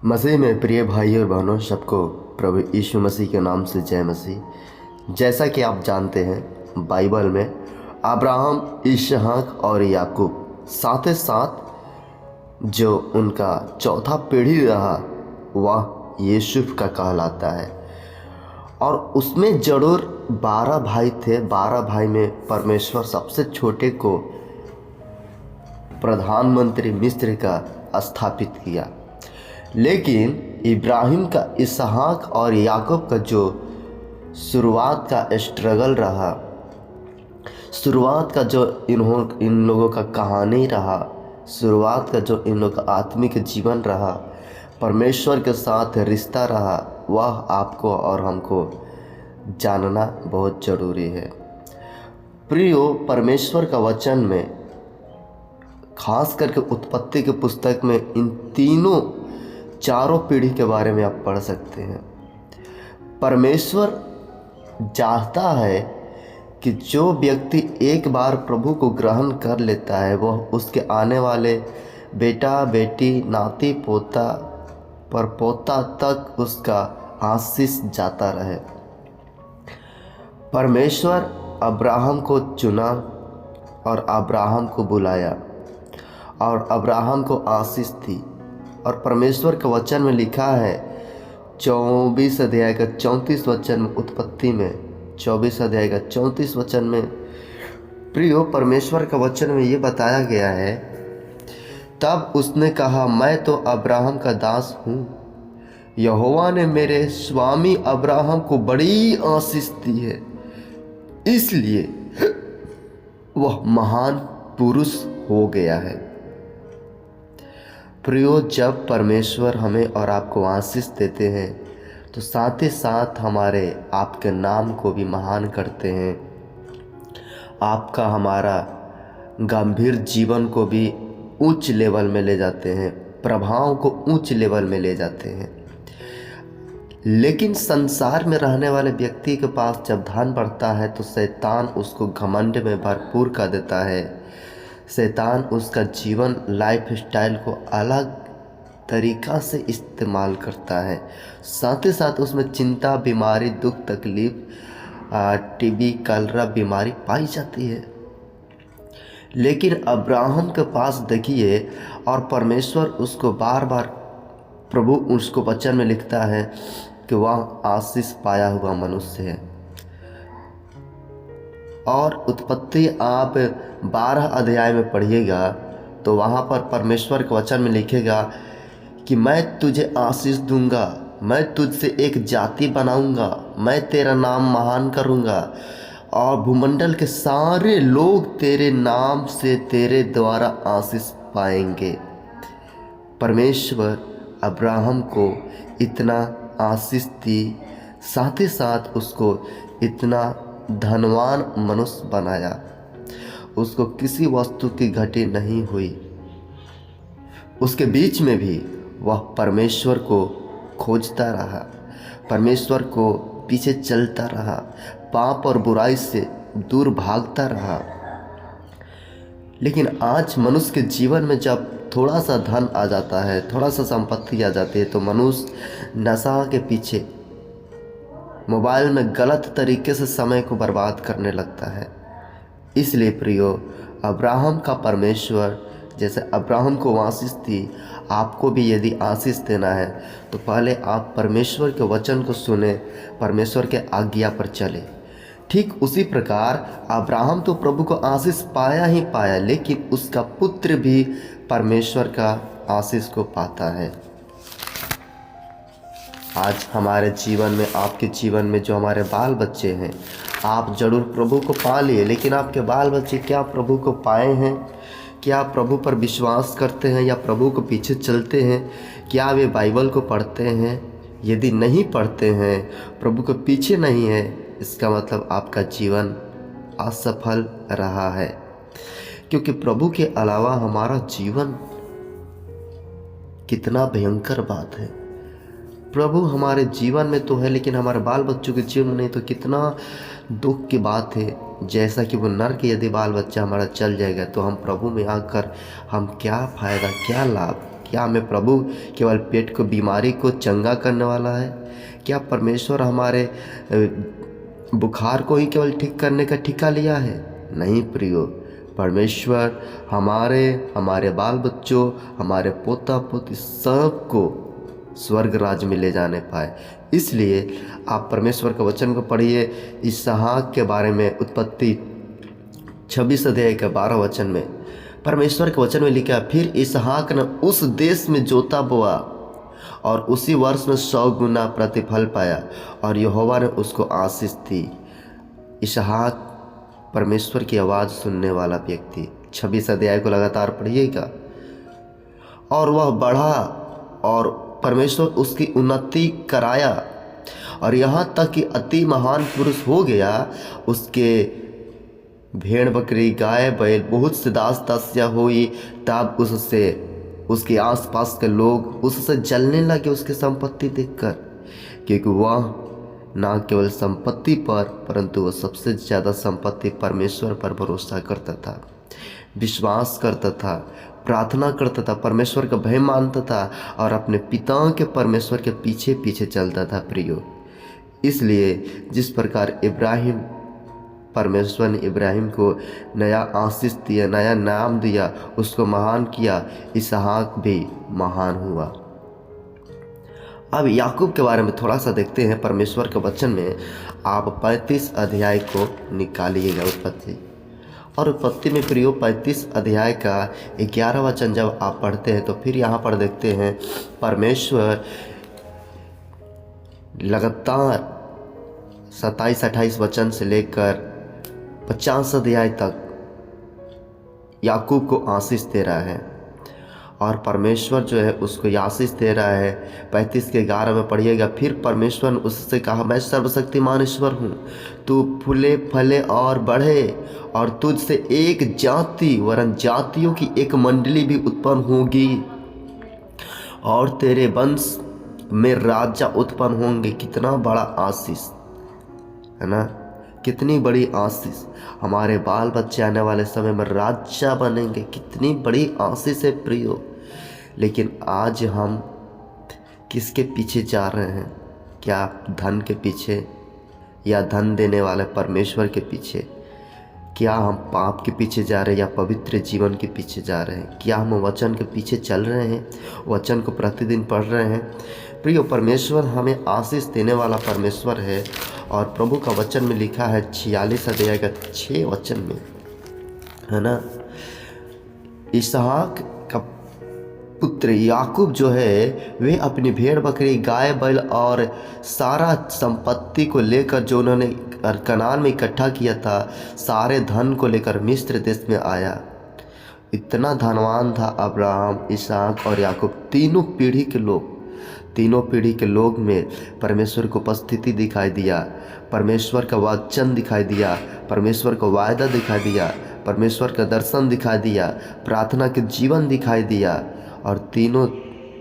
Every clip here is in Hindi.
मसीह में प्रिय भाई और बहनों, सबको प्रभु यीशु मसीह के नाम से जय मसीह। जैसा कि आप जानते हैं, बाइबल में अब्राहम, इसहाक और याकूब साथ ही साथ जो उनका चौथा पीढ़ी रहा वह यूसुफ का कहलाता है। और उसमें जरूर 12 भाई थे। 12 भाई में परमेश्वर सबसे छोटे को प्रधानमंत्री मिस्र का स्थापित किया। लेकिन इब्राहिम का, इसहाक और याकूब का जो शुरुआत का स्ट्रगल रहा, शुरुआत का जो इन लोगों का कहानी रहा, शुरुआत का जो इन लोगों का आत्मिक जीवन रहा, परमेश्वर के साथ रिश्ता रहा, वह आपको और हमको जानना बहुत ज़रूरी है। प्रियो, परमेश्वर का वचन में खास करके उत्पत्ति की पुस्तक में इन चारों पीढ़ी के बारे में आप पढ़ सकते हैं। परमेश्वर चाहता है कि जो व्यक्ति एक बार प्रभु को ग्रहण कर लेता है वह उसके आने वाले बेटा बेटी, नाती पोता, परपोता तक उसका आशीष जाता रहे। परमेश्वर अब्राहम को चुना और अब्राहम को बुलाया और अब्राहम को आशीष दी। और परमेश्वर के वचन में लिखा है 24 अध्याय का 34 वचन में, उत्पत्ति में 24 अध्याय का 34 वचन में, प्रियो, परमेश्वर का वचन में ये बताया गया है, तब उसने कहा, मैं तो अब्राहम का दास हूँ। यहोवा ने मेरे स्वामी अब्राहम को बड़ी आशीष दी है, इसलिए वह महान पुरुष हो गया है। प्रियो, जब परमेश्वर हमें और आपको आशीष देते हैं तो साथ ही साथ हमारे आपके नाम को भी महान करते हैं। आपका हमारा गंभीर जीवन को भी उच्च लेवल में ले जाते हैं, प्रभाव को उच्च लेवल में ले जाते हैं। लेकिन संसार में रहने वाले व्यक्ति के पास जब धन बढ़ता है तो शैतान उसको घमंड में भरपूर कर देता है। शैतान उसका जीवन, लाइफ स्टाइल को अलग तरीक़ा से इस्तेमाल करता है। साथ ही साथ उसमें चिंता, बीमारी, दुख, तकलीफ, टीबी, कलरा बीमारी पाई जाती है। लेकिन अब्राहम के पास देखिए, और परमेश्वर उसको बार बार, प्रभु उसको वचन में लिखता है कि वह आशीष पाया हुआ मनुष्य है। और उत्पत्ति आप 12 अध्याय में पढ़िएगा तो वहाँ पर परमेश्वर के वचन में लिखेगा कि मैं तुझे आशीष दूंगा, मैं तुझसे एक जाति बनाऊंगा, मैं तेरा नाम महान करूंगा और भूमंडल के सारे लोग तेरे नाम से, तेरे द्वारा आशीष पाएंगे। परमेश्वर अब्राहम को इतना आशीष दी, साथ ही साथ उसको इतना धनवान मनुष्य बनाया। उसको किसी वस्तु की घटी नहीं हुई। उसके बीच में भी वह परमेश्वर को खोजता रहा, परमेश्वर को पीछे चलता रहा, पाप और बुराई से दूर भागता रहा। लेकिन आज मनुष्य के जीवन में जब थोड़ा सा धन आ जाता है, थोड़ा सा संपत्ति आ जाती है, तो मनुष्य नशा के पीछे, मोबाइल में गलत तरीके से समय को बर्बाद करने लगता है। इसलिए प्रियो, अब्राहम का परमेश्वर जैसे अब्राहम को आशीष दी, आपको भी यदि आशीष देना है तो पहले आप परमेश्वर के वचन को सुने, परमेश्वर के आज्ञा पर चले। ठीक उसी प्रकार अब्राहम तो प्रभु को आशीष पाया ही पाया, लेकिन उसका पुत्र भी परमेश्वर का आशीष को पाता है। आज हमारे जीवन में, आपके जीवन में जो हमारे बाल बच्चे हैं, आप जरूर प्रभु को पा लिए, लेकिन आपके बाल बच्चे क्या प्रभु को पाए हैं? क्या प्रभु पर विश्वास करते हैं या प्रभु को पीछे चलते हैं? क्या वे बाइबल को पढ़ते हैं? यदि नहीं पढ़ते हैं, प्रभु के पीछे नहीं है, इसका मतलब आपका जीवन असफल रहा है। क्योंकि प्रभु के अलावा हमारा जीवन कितना भयंकर बात है। प्रभु हमारे जीवन में तो है, लेकिन हमारे बाल बच्चों के जीवन में नहीं, तो कितना दुख की बात है। जैसा कि वो नर के यदि बाल बच्चा हमारा चल जाएगा तो हम प्रभु में आकर हम क्या फ़ायदा, क्या लाभ, क्या हमें प्रभु केवल पेट को बीमारी को चंगा करने वाला है? क्या परमेश्वर हमारे बुखार को ही केवल ठीक करने का ठेका लिया है? नहीं प्रियो, परमेश्वर हमारे बाल बच्चों, हमारे पोता पोती सबको स्वर्ग राज्य में ले जाने पाए। इसलिए आप परमेश्वर के वचन को पढ़िए। इसहाक के बारे में उत्पत्ति 26 अध्याय के 12 वचन में परमेश्वर के वचन में लिखा, फिर इसहाक ने उस देश में जोता बोआ और उसी वर्ष में 100 गुना प्रतिफल पाया और यहोवा ने उसको आशीष दी। इसहाक परमेश्वर की आवाज़ सुनने वाला व्यक्ति। 26 अध्याय को लगातार पढ़िएगा। और वह बढ़ा और परमेश्वर उसकी उन्नति कराया और यहाँ तक कि अति महान पुरुष हो गया। उसके भेड़ बकरी गाय बैल बहुत से दास दासियाँ हुई। तब उसके आसपास के लोग उससे जलने लगे उसकी संपत्ति देखकर, क्योंकि वह न केवल संपत्ति पर परंतु वह सबसे ज़्यादा संपत्ति परमेश्वर पर भरोसा करता था, विश्वास करता था, प्रार्थना करता था, परमेश्वर का भय मानता था और अपने पिता के परमेश्वर के पीछे पीछे चलता था प्रियो। इसलिए जिस प्रकार परमेश्वर ने इब्राहिम को नया आशीष दिया, नया नाम दिया, उसको महान किया, इसहाक भी महान हुआ। अब याकूब के बारे में थोड़ा सा देखते हैं। परमेश्वर के वचन में आप 35 अध्याय को निकालिएगा उत्पत्ति। और उत्पत्ति में प्रियो 35 अध्याय का 11 वचन जब आप पढ़ते हैं तो फिर यहाँ पर देखते हैं परमेश्वर लगातार 27-28 वचन से लेकर 50 अध्याय तक याकूब को आशीष दे रहा है। और परमेश्वर जो है उसको आशीष दे रहा है। 35 के 11 में पढ़िएगा, फिर परमेश्वर ने उससे कहा, मैं सर्वशक्तिमान ईश्वर हूँ, तू फूले फले और बढ़े और तुझसे एक जाति वरन जातियों की एक मंडली भी उत्पन्न होगी और तेरे वंश में राजा उत्पन्न होंगे। कितना बड़ा आशीष है ना, कितनी बड़ी आशीष। हमारे बाल बच्चे आने वाले समय में राजा बनेंगे, कितनी बड़ी आशीष है प्रियो। लेकिन आज हम किसके पीछे जा रहे हैं? क्या धन के पीछे या धन देने वाले परमेश्वर के पीछे? क्या हम पाप के पीछे जा रहे हैं या पवित्र जीवन के पीछे जा रहे हैं? क्या हम वचन के पीछे चल रहे हैं, वचन को प्रतिदिन पढ़ रहे हैं? प्रियो, परमेश्वर हमें आशीष देने वाला परमेश्वर है। और प्रभु का वचन में लिखा है 46 अध्याय का 6 वचन में, है ना, इसहाक का पुत्र याकूब जो है वे अपनी भेड़ बकरी गाय बैल और सारा संपत्ति को लेकर जो उन्होंने कनान में इकट्ठा किया था, सारे धन को लेकर मिस्र देश में आया। इतना धनवान था अब्राहम, इसहाक और याकूब। तीनों पीढ़ी के लोग में परमेश्वर को उपस्थिति दिखाई दिया, परमेश्वर का वचन दिखाई दिया, परमेश्वर का वायदा दिखाई दिया, परमेश्वर का दर्शन दिखाई दिया, प्रार्थना के जीवन दिखाई दिया और तीनों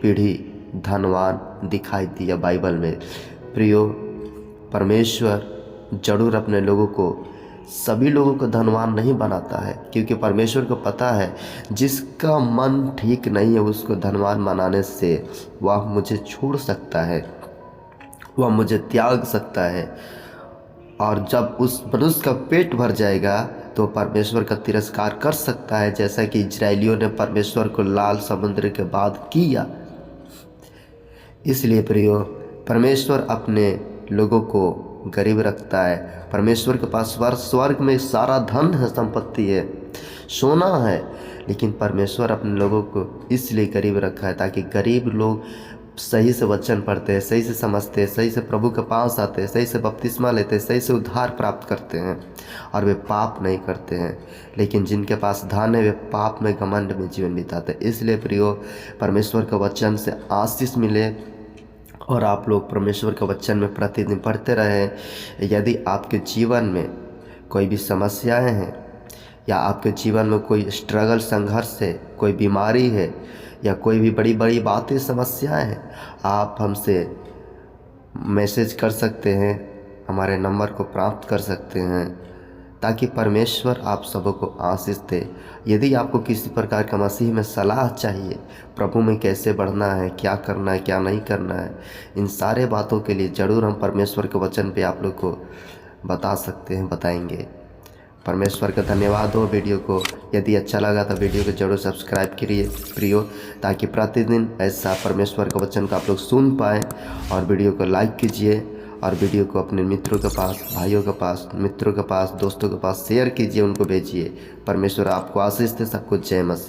पीढ़ी धनवान दिखाई दिया बाइबल में। प्रियो, परमेश्वर जरूर अपने लोगों को, सभी लोगों को धनवान नहीं बनाता है, क्योंकि परमेश्वर को पता है जिसका मन ठीक नहीं है उसको धनवान बनाने से वह मुझे छोड़ सकता है, वह मुझे त्याग सकता है। और जब उस मनुष्य का पेट भर जाएगा तो परमेश्वर का तिरस्कार कर सकता है, जैसा कि इजरायलियों ने परमेश्वर को लाल समुद्र के बाद किया। इसलिए प्रियो, परमेश्वर अपने लोगों को गरीब रखता है। परमेश्वर के पास स्वर्ग में सारा धन है, संपत्ति है, सोना है, लेकिन परमेश्वर अपने लोगों को इसलिए गरीब रखा है ताकि गरीब लोग सही से वचन पढ़ते हैं, सही से समझते हैं, सही से प्रभु के पास आते हैं, सही से बपतिस्मा लेते हैं, सही से उद्धार प्राप्त करते हैं और वे पाप नहीं करते हैं। लेकिन जिनके पास धन है वे पाप में घमंड में जीवन बिताते हैं। इसलिए प्रियो, परमेश्वर के वचन से आशीष मिले और आप लोग परमेश्वर के वचन में प्रतिदिन पढ़ते रहें। यदि आपके जीवन में कोई भी समस्याएं हैं या आपके जीवन में कोई स्ट्रगल, संघर्ष है, कोई बीमारी है या कोई भी बड़ी बड़ी बातें, समस्याएं हैं, आप हमसे मैसेज कर सकते हैं, हमारे नंबर को प्राप्त कर सकते हैं। ताकि परमेश्वर आप सबको आशीष दे। यदि आपको किसी प्रकार का मसीह में सलाह चाहिए, प्रभु में कैसे बढ़ना है, क्या करना है, क्या नहीं करना है, इन सारे बातों के लिए ज़रूर हम परमेश्वर के वचन पे आप लोग को बता सकते हैं, बताएंगे। परमेश्वर का धन्यवाद हो। वीडियो को यदि अच्छा लगा तो वीडियो को जरूर सब्सक्राइब करिए प्रियो, ताकि प्रतिदिन ऐसा परमेश्वर का वचन को आप लोग सुन पाएँ। और वीडियो को लाइक कीजिए और वीडियो को अपने मित्रों के पास, भाइयों के पास, मित्रों के पास, दोस्तों के पास शेयर कीजिए, उनको भेजिए। परमेश्वर आपको आशीष दे। सबको जय मसीह।